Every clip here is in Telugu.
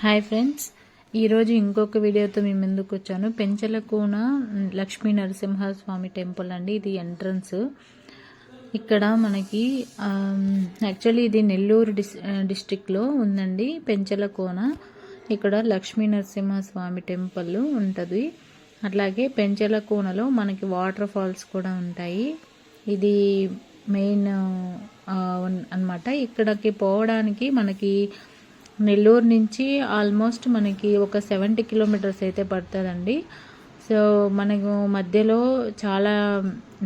హాయ్ ఫ్రెండ్స్, ఈరోజు ఇంకొక వీడియోతో మీ ముందుకు వచ్చాను. పెంచలకోన లక్ష్మీ నరసింహస్వామి టెంపుల్ అండి. ఇది ఎంట్రన్స్. ఇక్కడ మనకి యాక్చువల్లీ ఇది నెల్లూరు డిస్ట్రిక్ట్లో ఉందండి. పెంచలకోన ఇక్కడ లక్ష్మీ నరసింహస్వామి టెంపుల్ ఉంటుంది. అట్లాగే పెంచలకోనలో మనకి వాటర్ ఫాల్స్ కూడా ఉంటాయి. ఇది మెయిన్ అన్నమాట. ఇక్కడికి పోవడానికి మనకి నెల్లూరు నుంచి ఆల్మోస్ట్ మనకి ఒక 70 కిలోమీటర్స్ అయితే పడుతుందండి. సో మనకు మధ్యలో చాలా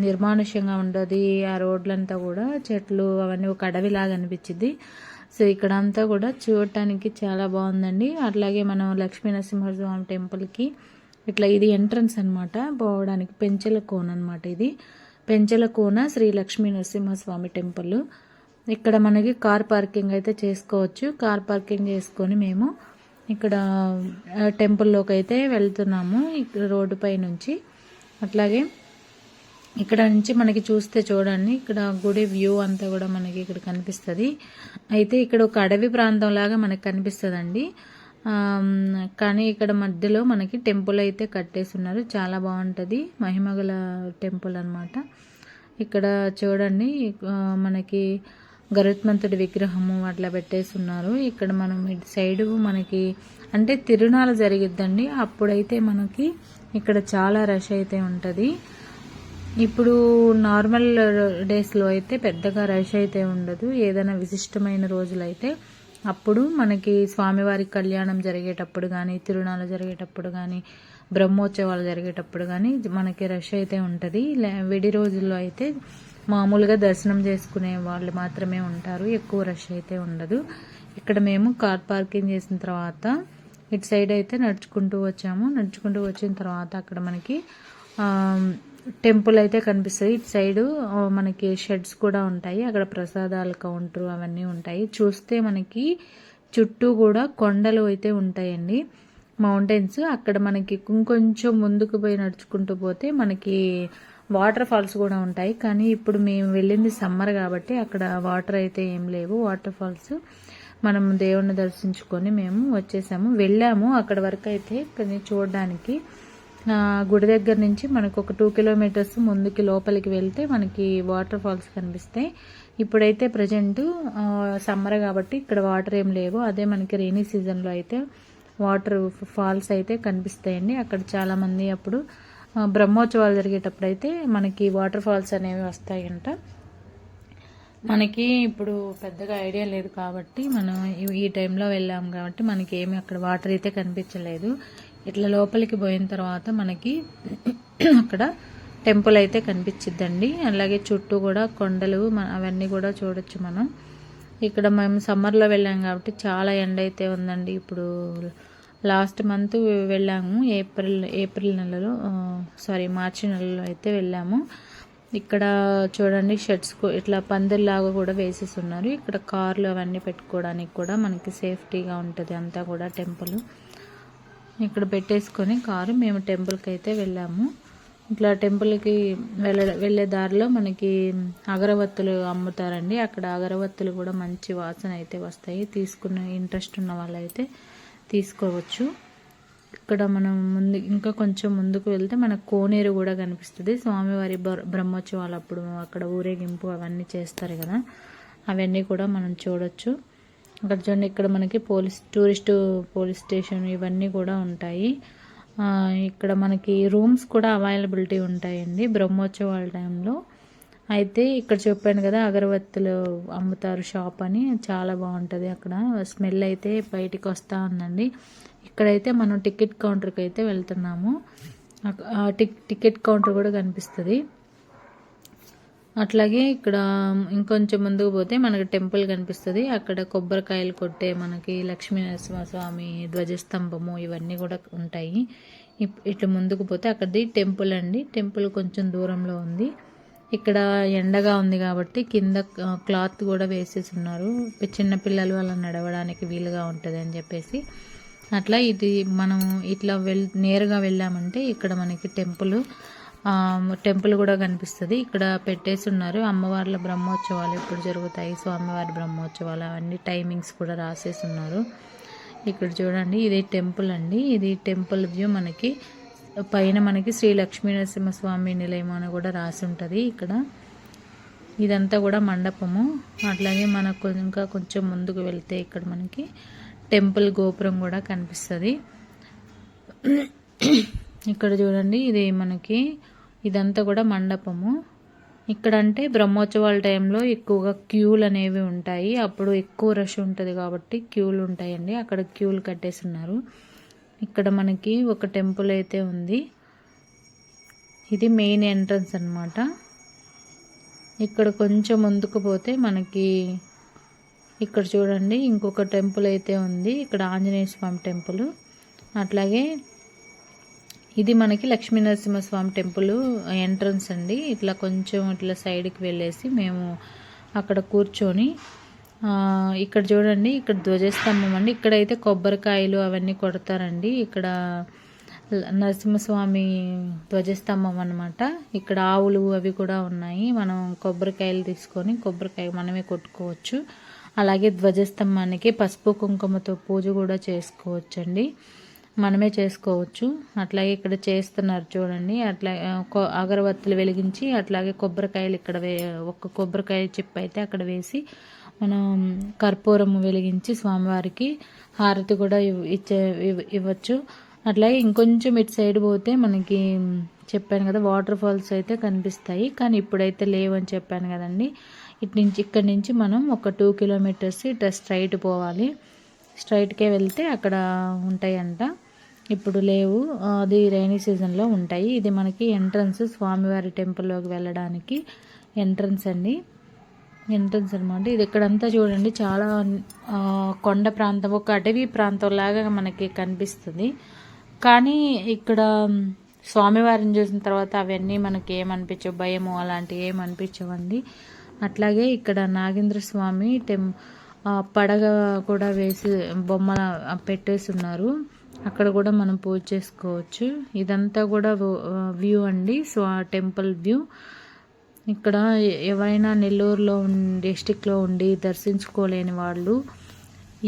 నిర్మానుష్యంగా ఉంటుంది. ఆ రోడ్లంతా కూడా చెట్లు అవన్నీ ఒక అడవిలాగా అనిపించింది. సో ఇక్కడ అంతా కూడా చూడటానికి చాలా బాగుందండి. అట్లాగే మనం లక్ష్మీ నరసింహస్వామి టెంపుల్కి ఇట్లా ఇది ఎంట్రన్స్ అనమాట. పోవడానికి పెంచలకోన అనమాట. ఇది పెంచలకోన శ్రీ లక్ష్మీ నరసింహస్వామి టెంపుల్. ఇక్కడ మనకి కార్ పార్కింగ్ అయితే చేసుకోవచ్చు. కార్ పార్కింగ్ చేసుకొని మేము ఇక్కడ టెంపుల్లోకి అయితే వెళ్తున్నాము. ఇక్కడ రోడ్డు పై నుంచి. అట్లాగే ఇక్కడ నుంచి మనకి చూస్తే చూడండి, ఇక్కడ గుడి వ్యూ అంతా కూడా మనకి ఇక్కడ కనిపిస్తుంది. అయితే ఇక్కడ ఒక అడవి ప్రాంతం లాగా మనకి కనిపిస్తుందండి. కానీ ఇక్కడ మధ్యలో మనకి టెంపుల్ అయితే కట్టేసి ఉన్నారు. చాలా బాగుంటుంది. మహిమగల టెంపుల్ అనమాట. ఇక్కడ చూడండి, మనకి గరుత్మంతుడి విగ్రహము అట్లా పెట్టేసి ఉన్నారు. ఇక్కడ మనం ఇటు సైడు మనకి అంటే తిరునాళ జరిగిద్దండి. అప్పుడైతే మనకి ఇక్కడ చాలా రష్ అయితే ఉంటుంది. ఇప్పుడు నార్మల్ డేస్లో అయితే పెద్దగా రష్ అయితే ఉండదు. ఏదైనా విశిష్టమైన రోజులైతే అప్పుడు మనకి స్వామివారి కళ్యాణం జరిగేటప్పుడు కానీ, తిరునాళ జరిగేటప్పుడు కానీ, బ్రహ్మోత్సవాలు జరిగేటప్పుడు కానీ మనకి రష్ అయితే ఉంటుంది. విడి రోజుల్లో అయితే మామూలుగా దర్శనం చేసుకునే వాళ్ళు మాత్రమే ఉంటారు. ఎక్కువ రష్ అయితే ఉండదు. ఇక్కడ మేము కార్ పార్కింగ్ చేసిన తర్వాత ఇటు సైడ్ అయితే నడుచుకుంటూ వచ్చాము. నడుచుకుంటూ వచ్చిన తర్వాత అక్కడ మనకి టెంపుల్ అయితే కనిపిస్తుంది. ఇటు సైడు మనకి షెడ్స్ కూడా ఉంటాయి. అక్కడ ప్రసాదాల కౌంటర్ అవన్నీ ఉంటాయి. చూస్తే మనకి చుట్టూ కూడా కొండలు అయితే ఉంటాయండి, మౌంటైన్స్. అక్కడ మనకి ఇంకొంచెం ముందుకు పోయి నడుచుకుంటూ పోతే మనకి వాటర్ ఫాల్స్ కూడా ఉంటాయి. కానీ ఇప్పుడు మేము వెళ్ళింది సమ్మర్ కాబట్టి అక్కడ వాటర్ అయితే ఏం లేవు. వాటర్ ఫాల్స్ మనం దేవుణ్ణి దర్శించుకొని మేము వెళ్ళాము అక్కడ వరకు అయితే. కానీ చూడడానికి గుడి దగ్గర నుంచి మనకు ఒక 2 కిలోమీటర్స్ ముందుకి లోపలికి వెళ్తే మనకి వాటర్ ఫాల్స్ కనిపిస్తాయి. ఇప్పుడైతే ప్రజెంట్ సమ్మర్ కాబట్టి ఇక్కడ వాటర్ ఏం లేవు. అదే మనకి రెయినీ సీజన్లో అయితే వాటర్ ఫాల్స్ అయితే కనిపిస్తాయండి. అక్కడ చాలామంది అప్పుడు బ్రహ్మోత్సవాలు జరిగేటప్పుడు అయితే మనకి వాటర్ ఫాల్స్ అనేవి వస్తాయంట. మనకి ఇప్పుడు పెద్దగా ఐడియా లేదు కాబట్టి మనం ఈ టైంలో వెళ్ళాము కాబట్టి మనకి ఏమి అక్కడ వాటర్ అయితే కనిపించలేదు. ఇట్లా లోపలికి పోయిన తర్వాత మనకి అక్కడ టెంపుల్ అయితే కనిపించిద్దండి. అలాగే చుట్టూ కూడా కొండలు అవన్నీ కూడా చూడొచ్చు మనం. ఇక్కడ మేము సమ్మర్లో వెళ్ళాం కాబట్టి చాలా ఎండ అయితే ఉందండి. ఇప్పుడు లాస్ట్ మంత్ వెళ్ళాము, ఏప్రిల్ నెలలో మార్చి నెలలో అయితే వెళ్ళాము. ఇక్కడ చూడండి, షెడ్స్ ఇట్లా పందిర్లాగా కూడా వేసేసి ఉన్నారు. ఇక్కడ కార్లు అవన్నీ పెట్టుకోవడానికి కూడా మనకి సేఫ్టీగా ఉంటుంది అంతా కూడా. టెంపుల్ ఇక్కడ పెట్టేసుకొని కారు మేము టెంపుల్కి అయితే వెళ్ళాము. ఇట్లా టెంపుల్కి వెళ్ళే దారిలో మనకి అగరవత్తులు అమ్ముతారండి. అక్కడ అగరవత్తులు కూడా మంచి వాసన అయితే వస్తాయి. తీసుకునే ఇంట్రెస్ట్ ఉన్న వాళ్ళైతే తీసుకోవచ్చు. ఇక్కడ మనం ఇంకా కొంచెం ముందుకు వెళ్తే మనకు కోనేరు కూడా కనిపిస్తుంది. స్వామివారి బ్రహ్మోత్సవాలు అప్పుడు అక్కడ ఊరేగింపు అవన్నీ చేస్తారు కదా, అవన్నీ కూడా మనం చూడొచ్చు. అక్కడ చూడండి, ఇక్కడ మనకి టూరిస్ట్ పోలీస్ స్టేషన్ ఇవన్నీ కూడా ఉంటాయి. ఇక్కడ మనకి రూమ్స్ కూడా అవైలబిలిటీ ఉంటాయండి బ్రహ్మోత్సవాల టైంలో. అయితే ఇక్కడ చెప్పాను కదా, అగరవత్తులు అమ్ముతారు షాప్ అని. చాలా బాగుంటుంది. అక్కడ స్మెల్ అయితే బయటికి వస్తూ ఉందండి. ఇక్కడైతే మనం టికెట్ కౌంటర్కి అయితే వెళ్తున్నాము. టికెట్ కౌంటర్ కూడా కనిపిస్తుంది. అట్లాగే ఇక్కడ ఇంకొంచెం ముందుకు పోతే మనకి టెంపుల్ కనిపిస్తుంది. అక్కడ కొబ్బరికాయలు కొట్టే మనకి లక్ష్మీ నరసింహస్వామి ధ్వజస్తంభము ఇవన్నీ కూడా ఉంటాయి. ఇట్లా ముందుకు పోతే అక్కడిది టెంపుల్ అండి. టెంపుల్ కొంచెం దూరంలో ఉంది. ఇక్కడ ఎండగా ఉంది కాబట్టి కింద క్లాత్ కూడా వేసేసి ఉన్నారు. చిన్నపిల్లలు అలా నడవడానికి వీలుగా ఉంటుంది అని చెప్పేసి. అట్లా ఇది మనం ఇట్లా నేరుగా వెళ్ళామంటే ఇక్కడ మనకి టెంపుల్ కూడా కనిపిస్తుంది. ఇక్కడ పెట్టేసి ఉన్నారు అమ్మవార్ల బ్రహ్మోత్సవాలు ఎప్పుడు జరుగుతాయి, స్వామివారి బ్రహ్మోత్సవాలు అవన్నీ టైమింగ్స్ కూడా రాసేసి ఉన్నారు. ఇక్కడ చూడండి, ఇది టెంపుల్ అండి. ఇది టెంపుల్ వ్యూ. మనకి పైన మనకి శ్రీ లక్ష్మీ నరసింహస్వామి నిలయం అని కూడా రాసి ఉంటుంది ఇక్కడ. ఇదంతా కూడా మండపము. అట్లాగే మనకు ఇంకా కొంచెం ముందుకు వెళ్తే ఇక్కడ మనకి టెంపుల్ గోపురం కూడా కనిపిస్తుంది. ఇక్కడ చూడండి, ఇది మనకి ఇదంతా కూడా మండపము. ఇక్కడ అంటే బ్రహ్మోత్సవాల టైంలో ఎక్కువగా క్యూలు అనేవి ఉంటాయి. అప్పుడు ఎక్కువ రష్ ఉంటుంది కాబట్టి క్యూలు ఉంటాయండి. అక్కడ క్యూలు కట్టేస్తున్నారు. ఇక్కడ మనకి ఒక టెంపుల్ అయితే ఉంది. ఇది మెయిన్ ఎంట్రన్స్ అన్నమాట. ఇక్కడ కొంచెం ముందుకు పోతే మనకి ఇక్కడ చూడండి ఇంకొక టెంపుల్ అయితే ఉంది. ఇక్కడ ఆంజనేయ స్వామి టెంపుల్. అట్లాగే ఇది మనకి లక్ష్మీ నరసింహస్వామి టెంపుల్ ఎంట్రన్స్ అండి. ఇట్లా కొంచెం ఇట్లా సైడ్కి వెళ్ళేసి మేము అక్కడ కూర్చొని ఇక్కడ చూడండి, ఇక్కడ ధ్వజస్తంభం అండి. ఇక్కడైతే కొబ్బరికాయలు అవన్నీ కొడతారండి. ఇక్కడ నరసింహస్వామి ధ్వజస్తంభం అన్నమాట. ఇక్కడ ఆవులు అవి కూడా ఉన్నాయి. మనం కొబ్బరికాయలు తీసుకొని కొబ్బరికాయ మనమే కొట్టుకోవచ్చు. అలాగే ధ్వజస్తంభానికి పసుపు కుంకుమతో పూజ కూడా చేసుకోవచ్చండి. మనమే చేసుకోవచ్చు. అట్లాగే ఇక్కడ చేస్తున్నారు చూడండి. అట్లా అగరబత్తులు వెలిగించి అట్లాగే కొబ్బరికాయలు ఇక్కడ ఒక కొబ్బరికాయ చిప్ అయితే అక్కడ వేసి మనం కర్పూరం వెలిగించి స్వామివారికి హారతి కూడా ఇవ్వచ్చు. అట్లాగే ఇంకొంచెం ఇటు సైడ్ పోతే మనకి చెప్పాను కదా వాటర్ ఫాల్స్ అయితే కనిపిస్తాయి. కానీ ఇప్పుడైతే లేవని చెప్పాను కదండి. ఇక్కడి నుంచి మనం ఒక 2 కిలోమీటర్స్ ఇట్లా స్ట్రైట్ పోవాలి. స్ట్రైట్కే వెళ్తే అక్కడ ఉంటాయంట. ఇప్పుడు లేవు, అది రైనీ సీజన్లో ఉంటాయి. ఇది మనకి ఎంట్రన్స్, స్వామివారి టెంపుల్లోకి వెళ్ళడానికి ఎంట్రన్స్ అండి. ఎంట్రన్స్ అనమాట. ఇది ఇక్కడంతా చూడండి చాలా కొండ ప్రాంతం, ఒక అటవీ ప్రాంతం లాగా మనకి కనిపిస్తుంది. కానీ ఇక్కడ స్వామివారిని చూసిన తర్వాత అవన్నీ మనకి ఏమనిపించవు, భయము అలాంటివి ఏమనిపించవండి. అట్లాగే ఇక్కడ నాగేంద్ర స్వామి పడగ కూడా వేసి బొమ్మల పెట్టేసి ఉన్నారు. అక్కడ కూడా మనం పూజ చేసుకోవచ్చు. ఇదంతా కూడా వ్యూ అండి, టెంపుల్ వ్యూ. ఇక్కడ ఎవరైనా నెల్లూరులో డిస్టిక్లో ఉండి దర్శించుకోలేని వాళ్ళు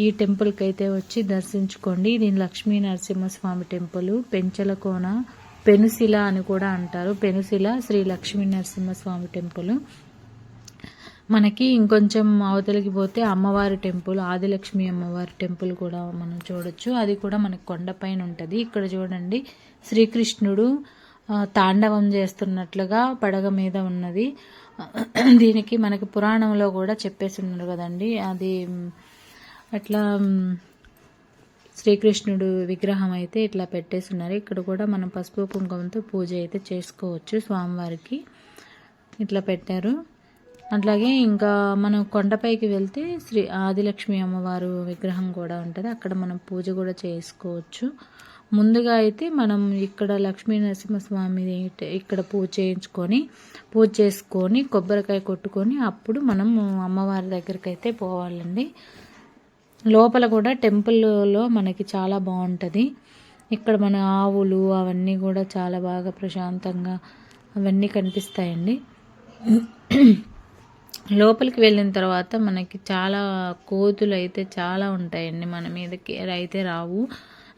ఈ టెంపుల్కి అయితే వచ్చి దర్శించుకోండి. దీని లక్ష్మీ నరసింహస్వామి టెంపుల్. పెంచలకోన పెనుశిల అని కూడా అంటారు. పెనుశిల శ్రీ లక్ష్మీ నరసింహస్వామి టెంపుల్. మనకి ఇంకొంచెం అవతలికి పోతే అమ్మవారి టెంపుల్, ఆదిలక్ష్మి అమ్మవారి టెంపుల్ కూడా మనం చూడొచ్చు. అది కూడా మనకి కొండపైన ఉంటుంది. ఇక్కడ చూడండి, శ్రీకృష్ణుడు తాండవం చేస్తున్నట్లుగా పడగ మీద ఉన్నది. దీనికి మనకి పురాణంలో కూడా చెప్పేసి ఉన్నారు కదండి. అది అట్లా శ్రీకృష్ణుడు విగ్రహం అయితే ఇట్లా పెట్టేస్తున్నారు. ఇక్కడ కూడా మనం పసుపు కుంకుమతో పూజ అయితే చేసుకోవచ్చు. స్వామివారికి ఇట్లా పెట్టారు. అట్లాగే ఇంకా మనం కొండపైకి వెళ్తే శ్రీ ఆదిలక్ష్మి అమ్మవారు విగ్రహం కూడా ఉంటుంది. అక్కడ మనం పూజ కూడా చేసుకోవచ్చు. ముందుగా అయితే మనం ఇక్కడ లక్ష్మీ నరసింహస్వామి ఇక్కడ పూజ చేసుకొని కొబ్బరికాయ కొట్టుకొని అప్పుడు మనం అమ్మవారి దగ్గరికి అయితే పోవాలండి. లోపల కూడా టెంపుల్లో మనకి చాలా బాగుంటుంది. ఇక్కడ మన ఆవులు అవన్నీ కూడా చాలా బాగా ప్రశాంతంగా అవన్నీ కనిపిస్తాయండి. లోపలికి వెళ్ళిన తర్వాత మనకి చాలా కోతులు అయితే చాలా ఉంటాయండి. మన మీదకి అయితే రావు.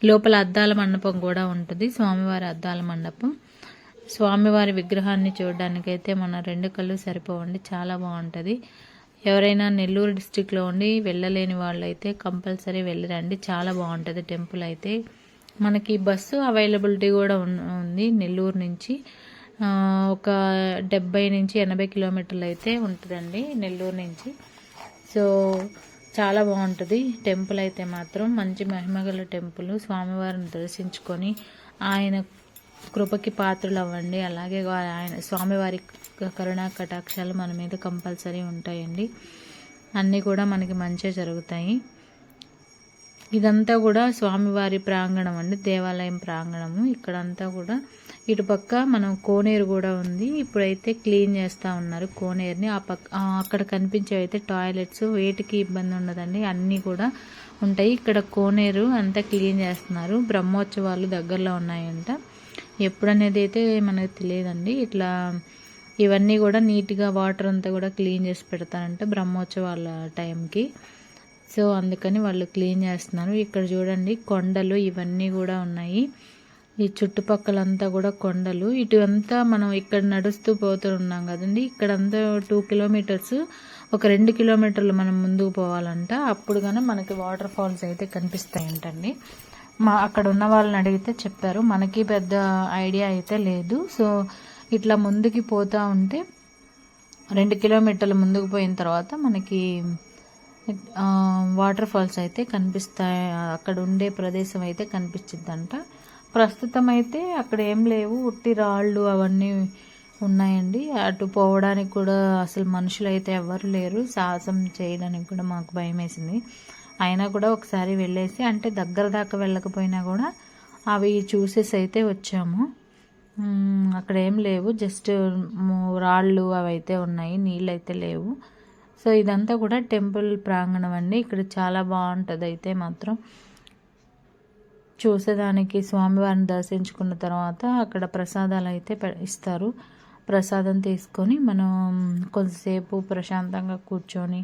లోపల అద్దాల మండపం కూడా ఉంటుంది, స్వామివారి అద్దాల మండపం. స్వామివారి విగ్రహాన్ని చూడడానికైతే మన 2 కళ్ళు సరిపోవండి, చాలా బాగుంటుంది. ఎవరైనా నెల్లూరు డిస్టిక్లో ఉండి వెళ్ళలేని వాళ్ళు అయితే కంపల్సరీ వెళ్ళరండి, చాలా బాగుంటుంది టెంపుల్ అయితే. మనకి బస్సు అవైలబిలిటీ కూడా ఉంది నెల్లూరు నుంచి. ఒక 70 నుంచి 80 కిలోమీటర్లు అయితే ఉంటుందండి నెల్లూరు నుంచి. సో చాలా బాగుంటుంది టెంపుల్ అయితే మాత్రం. మంచి మహిమగల టెంపుల్. స్వామివారిని దర్శించుకొని ఆయన కృపకి పాత్రలు అవ్వండి. అలాగే ఆయన స్వామివారి కరుణా కటాక్షాలు మన మీద కంపల్సరీ ఉంటాయండి. అన్నీ కూడా మనకి మంచిగా జరుగుతాయి. ఇదంతా కూడా స్వామివారి ప్రాంగణం అండి, దేవాలయం ప్రాంగణము. ఇక్కడంతా కూడా ఇటుపక్క మనం కోనేరు కూడా ఉంది. ఇప్పుడైతే క్లీన్ చేస్తూ ఉన్నారు కోనేరుని. అక్కడ కనిపించేవైతే టాయిలెట్స్, వేటికి ఇబ్బంది ఉండదండి, అన్నీ కూడా ఉంటాయి. ఇక్కడ కోనేరు అంతా క్లీన్ చేస్తున్నారు. బ్రహ్మోత్సవాలు దగ్గరలో ఉన్నాయంట. ఎప్పుడనేది అయితే మనకు తెలియదండి. ఇట్లా ఇవన్నీ కూడా నీట్గా వాటర్ అంతా కూడా క్లీన్ చేసి పెడతారంట బ్రహ్మోత్సవాల టైంకి. సో అందుకని వాళ్ళు క్లీన్ చేస్తున్నారు. ఇక్కడ చూడండి కొండలు ఇవన్నీ కూడా ఉన్నాయి. ఈ చుట్టుపక్కలంతా కూడా కొండలు. ఇటు అంతా మనం ఇక్కడ నడుస్తూ పోతూ ఉన్నాం కదండి. ఇక్కడంతా 2 కిలోమీటర్స్, ఒక 2 కిలోమీటర్లు మనం ముందుకు పోవాలంట. అప్పుడు కానీ మనకి వాటర్ ఫాల్స్ అయితే కనిపిస్తాయంటండి. అక్కడ ఉన్న వాళ్ళని అడిగితే చెప్పారు. మనకి పెద్ద ఐడియా అయితే లేదు. సో ఇట్లా ముందుకి పోతూ ఉంటే 2 కిలోమీటర్లు ముందుకు పోయిన తర్వాత మనకి వాటర్ ఫాల్స్ అయితే కనిపిస్తాయి. అక్కడ ఉండే ప్రదేశం అయితే కనిపించిద్దంట. ప్రస్తుతం అయితే అక్కడ ఏం లేవు, ఉట్టి రాళ్ళు అవన్నీ ఉన్నాయండి. అటు పోవడానికి కూడా అసలు మనుషులు అయితే ఎవరు లేరు. సాహసం చేయడానికి కూడా మాకు భయం వేసింది. అయినా కూడా ఒకసారి వెళ్ళేసి, అంటే దగ్గర దాకా వెళ్ళకపోయినా కూడా అవి చూసేసి అయితే వచ్చాము. అక్కడ ఏం లేవు, జస్ట్ రాళ్ళు అవి అయితే ఉన్నాయి, నీళ్ళు అయితే లేవు. సో ఇదంతా కూడా టెంపుల్ ప్రాంగణం అండి. ఇక్కడ చాలా బాగుంటుంది అయితే మాత్రం చూసేదానికి. స్వామివారిని దర్శించుకున్న తర్వాత అక్కడ ప్రసాదాలు అయితే ఇస్తారు. ప్రసాదం తీసుకొని మనం కొంతసేపు ప్రశాంతంగా కూర్చొని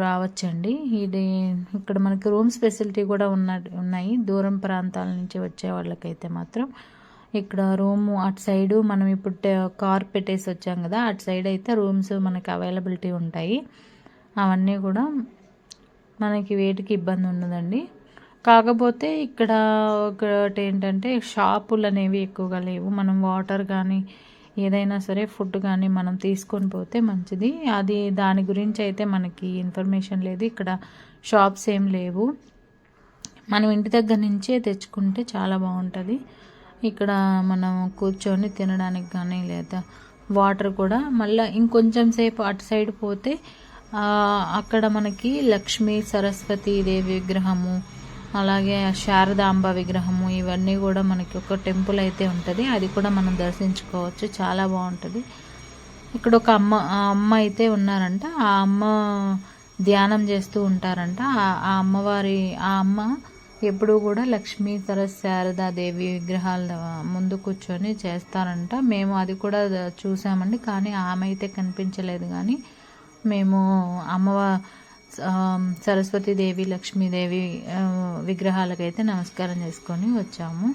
రావచ్చండి. ఇది ఇక్కడ మనకి రూమ్స్ ఫెసిలిటీ కూడా ఉన్నాయి. దూరం ప్రాంతాల నుంచి వచ్చే వాళ్ళకైతే మాత్రం ఇక్కడ రూము అటు సైడు మనం ఇప్పుడు కార్ పెట్టేసి వచ్చాం కదా, అటు సైడ్ అయితే రూమ్స్ మనకి అవైలబిలిటీ ఉంటాయి. అవన్నీ కూడా మనకి వేటికి ఇబ్బంది ఉండదండి. కాకపోతే ఇక్కడ ఒకటి ఏంటంటే షాపులు అనేవి ఎక్కువగా లేవు. మనం వాటర్ కానీ ఏదైనా సరే ఫుడ్ కానీ మనం తీసుకొని పోతే మంచిది. అది దాని గురించి అయితే మనకి ఇన్ఫర్మేషన్ లేదు. ఇక్కడ షాప్స్ ఏం లేవు. మనం ఇంటి దగ్గర నుంచే తెచ్చుకుంటే చాలా బాగుంటుంది. ఇక్కడ మనం కూర్చొని తినడానికి కానీ, లేదా వాటర్ కూడా మళ్ళీ ఇంకొంచెం సేపు అటు సైడ్ పోతే అక్కడ మనకి లక్ష్మీ సరస్వతి దేవి విగ్రహము, అలాగే శారదాంబ విగ్రహము, ఇవన్నీ కూడా మనకి ఒక టెంపుల్ అయితే ఉంటుంది. అది కూడా మనం దర్శించుకోవచ్చు. చాలా బాగుంటుంది. ఇక్కడ ఒక అమ్మ అయితే ఉన్నారంట. ఆ అమ్మ ధ్యానం చేస్తూ ఉంటారంట. ఆ అమ్మ ఎప్పుడు కూడా లక్ష్మీ శారదాదేవి విగ్రహాల ముందు కూర్చొని చేస్తారంట. మేము అది కూడా చూసామండి, కానీ ఆమె అయితే కనిపించలేదు. కానీ మేము సరస్వతీదేవి, లక్ష్మీదేవి విగ్రహాలకైతే నమస్కారం చేసుకొని వచ్చాము.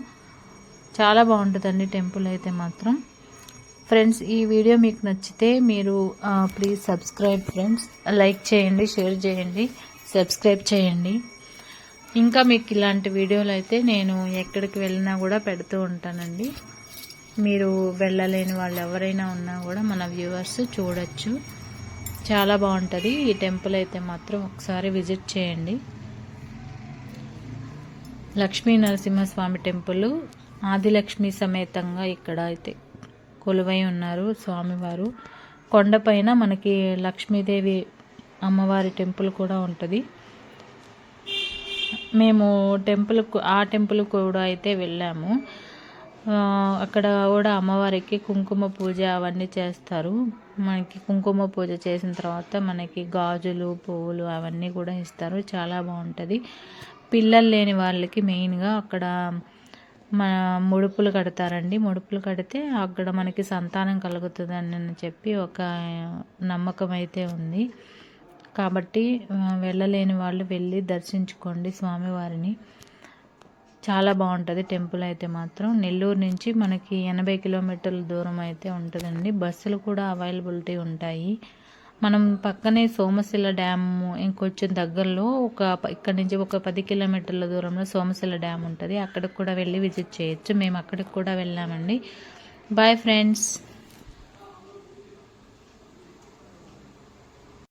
చాలా బాగుంటుందండి టెంపుల్ అయితే మాత్రం. ఫ్రెండ్స్, ఈ వీడియో మీకు నచ్చితే మీరు ప్లీజ్ సబ్స్క్రైబ్ ఫ్రెండ్స్. లైక్ చేయండి, షేర్ చేయండి, సబ్స్క్రైబ్ చేయండి. ఇంకా మీకు ఇలాంటి వీడియోలు అయితే నేను ఎక్కడికి వెళ్ళినా కూడా పెడుతూ ఉంటానండి. మీరు వెళ్ళలేని వాళ్ళు ఎవరైనా ఉన్నా కూడా మన వ్యూవర్స్ చూడొచ్చు. చాలా బాగుంటుంది ఈ టెంపుల్ అయితే మాత్రం. ఒకసారి విజిట్ చేయండి. లక్ష్మీ నరసింహస్వామి టెంపుల్ ఆదిలక్ష్మి సమేతంగా ఇక్కడ అయితే కొలువై ఉన్నారు స్వామివారు. కొండపైన మనకి లక్ష్మీదేవి అమ్మవారి టెంపుల్ కూడా ఉంటుంది. మేము ఆ టెంపుల్ కూడా అయితే వెళ్ళాము. అక్కడ కూడా అమ్మవారికి కుంకుమ పూజ అవన్నీ చేస్తారు. మనకి కుంకుమ పూజ చేసిన తర్వాత మనకి గాజులు, పువ్వులు అవన్నీ కూడా ఇస్తారు. చాలా బాగుంటుంది. పిల్లలు లేని వాళ్ళకి మెయిన్గా అక్కడ ముడుపులు కడతారండి. ముడుపులు కడితే అక్కడ మనకి సంతానం కలుగుతుందని చెప్పి ఒక నమ్మకం అయితే ఉంది. కాబట్టి వెళ్ళలేని వాళ్ళు వెళ్ళి దర్శించుకోండి స్వామివారిని. చాలా బాగుంటుంది టెంపుల్ అయితే మాత్రం. నెల్లూరు నుంచి మనకి 80 కిలోమీటర్ల దూరం అయితే ఉంటుందండి. బస్సులు కూడా అవైలబిలిటీ ఉంటాయి. మనం పక్కనే సోమశిల డ్యామ్ ఇంకొంచెం దగ్గరలో ఇక్కడ నుంచి ఒక 10 కిలోమీటర్ల దూరంలో సోమశిల డ్యామ్ ఉంటుంది. అక్కడికి కూడా వెళ్ళి విజిట్ చేయొచ్చు. మేము అక్కడికి కూడా వెళ్ళామండి. Bye friends.